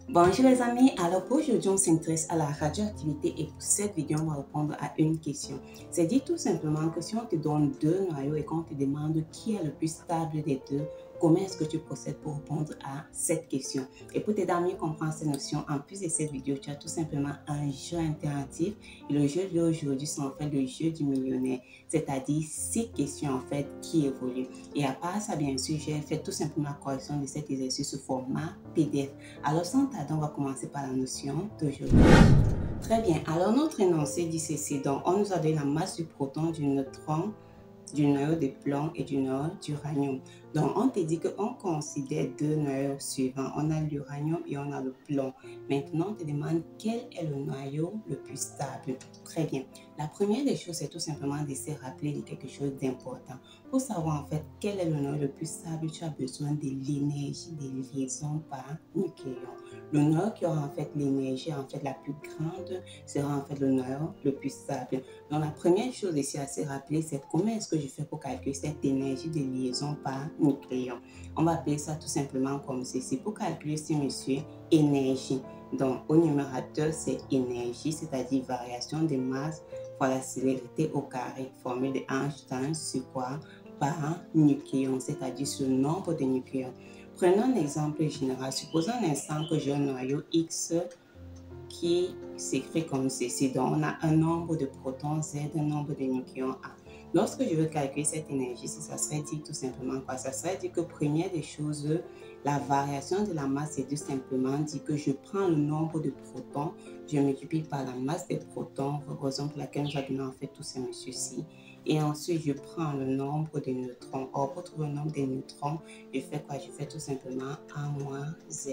Bonjour les amis, alors pour aujourd'hui on s'intéresse à la radioactivité et pour cette vidéo on va répondre à une question. C'est dit tout simplement que si on te donne deux noyaux et qu'on te demande qui est le plus stable des deux, comment est-ce que tu procèdes pour répondre à cette question? Et pour t'aider à mieux comprendre ces notions, en plus de cette vidéo, tu as tout simplement un jeu interactif. Et le jeu d'aujourd'hui, c'est en fait le jeu du millionnaire, c'est-à-dire 6 questions en fait qui évoluent. Et à part ça, bien sûr, j'ai fait tout simplement la correction de cet exercice sous format PDF. Alors sans tarder, on va commencer par la notion d'aujourd'hui. Très bien, alors notre énoncé dit ceci. Donc, on nous a donné la masse du proton, du neutron, du noyau de plomb et du noyau d'uranium. Donc, on te dit qu'on considère deux noyaux suivants. On a l'uranium et on a le plomb. Maintenant, on te demande quel est le noyau le plus stable. Très bien. La première des choses, c'est tout simplement de se rappeler de quelque chose d'important. Pour savoir en fait quel est le noyau le plus stable, tu as besoin de l'énergie des liaisons par nucléon. Le noyau qui aura en fait l'énergie en fait la plus grande sera en fait le noyau le plus stable. Donc, la première chose ici à se rappeler, c'est comment est-ce que je fais pour calculer cette énergie de liaison par nucléon. On va appeler ça tout simplement comme ceci. Pour calculer ce monsieur, énergie. Donc, au numérateur, c'est énergie, c'est-à-dire variation de masse fois la célérité au carré, formule de Einstein sur quoi? Par nucléon, c'est-à-dire sur le nombre de nucléons. Prenons un exemple général. Supposons un instant que j'ai un noyau X qui s'écrit comme ceci. Donc, on a un nombre de protons Z, un nombre de nucléons A. Lorsque je veux calculer cette énergie, ça serait dit tout simplement quoi? Ça serait dit que première des choses, la variation de la masse, c'est tout simplement dit que je prends le nombre de protons, je multiplie par la masse des protons, raison pour laquelle nous avons en fait tous ces messieurs-ci. Et ensuite, je prends le nombre de neutrons. Or, pour trouver le nombre de neutrons, je fais quoi? Je fais tout simplement A moins Z.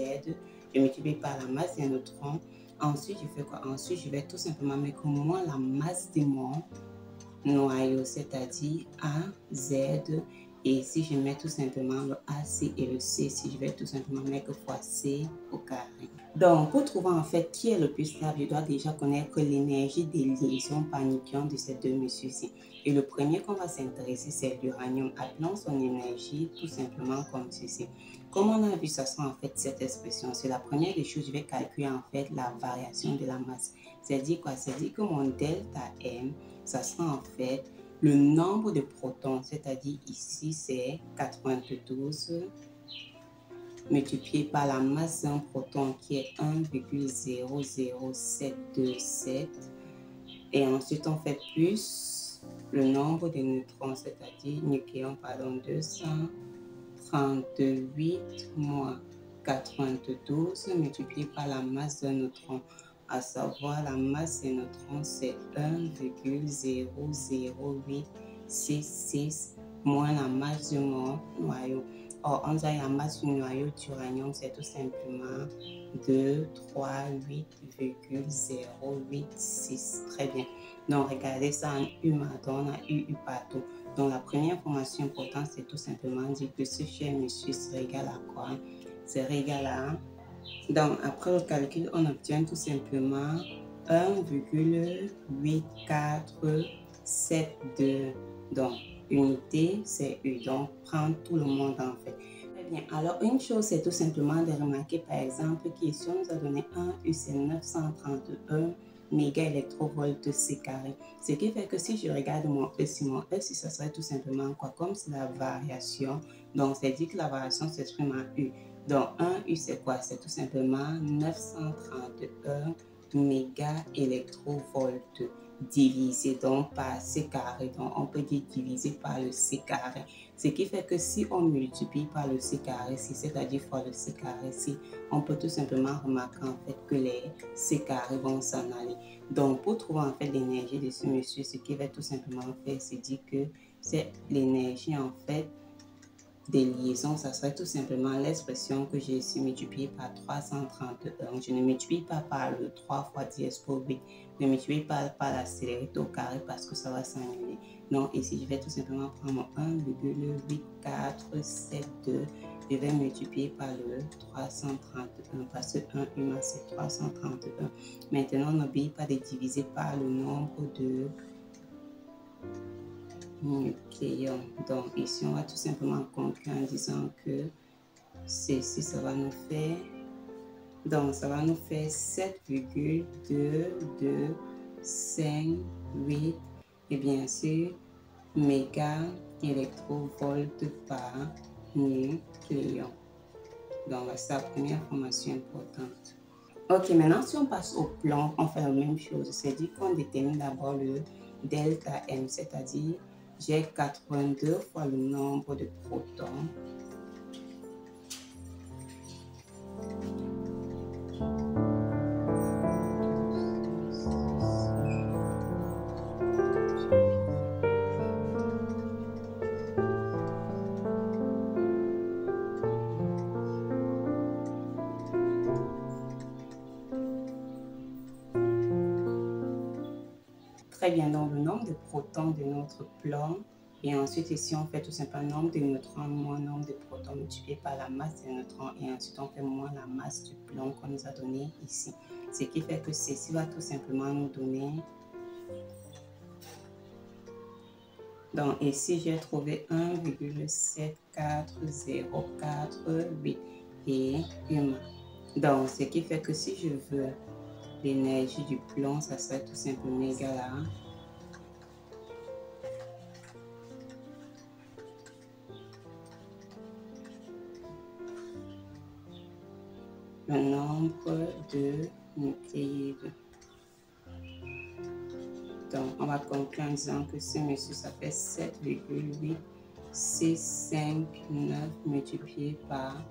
Je multiplie par la masse des neutrons. Ensuite, je fais quoi? Ensuite, je vais tout simplement mettre moins la masse de mon noyau, c'est-à-dire A, Z. Et si je mets tout simplement le AC et le C, si je vais tout simplement mettre fois C au carré. Donc, pour trouver en fait qui est le plus stable, je dois déjà connaître l'énergie des liaisons par nucléon de ces deux messieurs-ci. Et le premier qu'on va s'intéresser, c'est l'uranium. Appelons son énergie tout simplement comme ceci. Comme on a vu, ça sera en fait cette expression. C'est la première des choses, je vais calculer en fait la variation de la masse. C'est-à-dire quoi? C'est-à-dire que mon delta M, ça sera en fait le nombre de protons, c'est-à-dire ici c'est 92 multiplié par la masse d'un proton qui est 1,00727 et ensuite on fait plus le nombre de neutrons, c'est-à-dire nucléons, pardon, 238 moins 92 multiplié par la masse d'un neutron, à savoir la masse des neutrons c'est 1,00866 moins la masse de mon noyau. Or, on a la masse du noyau d'uranium, c'est tout simplement 238,086. Très bien. Donc, regardez ça en U, on a U partout. Donc, la première information importante, c'est tout simplement dire que ce cher monsieur serait égal à quoi? Serait égal à... Donc, après le calcul, on obtient tout simplement 1,8472. Donc, unité, c'est U. Donc, prendre tout le monde en fait. Très bien. Alors, une chose, c'est tout simplement de remarquer, par exemple, qu'ici, on nous a donné 1 U, c'est 931 mégaélectrovolts C carré. Ce qui fait que si je regarde mon E, si mon E, si ça serait tout simplement quoi? Comme c'est la variation, donc c'est dit que la variation s'exprime en U. Donc 1 U c'est quoi? C'est tout simplement 931 mégaélectrovolts divisé donc par C carré. Donc on peut dire divisé par le C carré. Ce qui fait que si on multiplie par le C carré, c'est-à-dire fois le C carré, on peut tout simplement remarquer en fait que les C carrés vont s'en aller. Donc pour trouver en fait l'énergie de ce monsieur, ce qu'il va tout simplement faire, c'est dire que c'est l'énergie en fait des liaisons, ça serait tout simplement l'expression que j'ai ici multipliée par 331. Je ne multiplie pas par le 3 fois 10 pour 8. Je ne multiplie pas par la célérité au carré parce que ça va s'annuler. Donc ici, je vais tout simplement prendre mon 1,8472. Je vais multiplier par le 331 parce que 1 humain c'est 331. Maintenant, n'oublie pas de diviser par le nombre de nucléons. Donc ici, on va tout simplement conclure en disant que ceci, ça va nous faire Donc, ça va nous faire 7,2258 et bien sûr, méga-électrovolts par nucléon. Donc, c'est la première information importante. Ok, maintenant, si on passe au plan, on fait la même chose. C'est-à-dire qu'on détermine d'abord le delta M, c'est-à-dire j'ai 82 fois le nombre de protons Très bien, donc le nombre de protons de notre plan. Et ensuite, ici, on fait tout simplement le nombre de neutrons moins le nombre de protons multiplié par la masse des neutrons. Et ensuite, on fait moins la masse du plan qu'on nous a donné ici. Ce qui fait que ceci va tout simplement nous donner... Donc ici, j'ai trouvé 1,74048 et humain. Donc, ce qui fait que si je veux l'énergie du plomb, ça serait tout simplement égal à le nombre de nucléides. Donc, on va conclure en disant que ce monsieur, ça fait 7,8659 multiplié par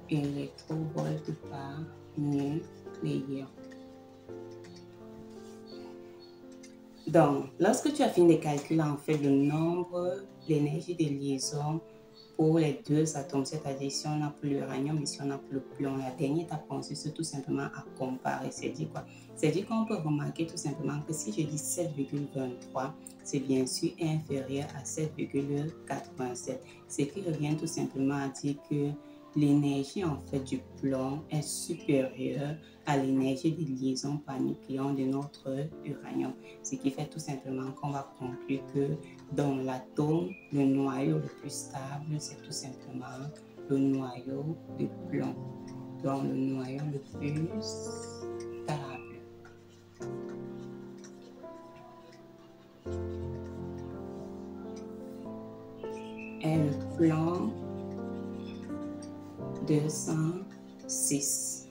électrovolts par nucléaire. Donc, lorsque tu as fini de calculer en fait le nombre, l'énergie de liaison pour les deux atomes, c'est-à-dire si on a pour l'uranium et si on a pour le plomb, la dernière étape consiste tout simplement à comparer. C'est dit quoi? C'est dit qu'on peut remarquer tout simplement que si je dis 7,23, c'est bien sûr inférieur à 7,87. Ce qui revient tout simplement à dire que l'énergie en fait du plomb est supérieure à l'énergie de liaison par nucléon de notre uranium. Ce qui fait tout simplement qu'on va conclure que dans l'atome, le noyau le plus stable, c'est tout simplement le noyau de plomb. Donc le noyau le plus stable. Est le plomb 206.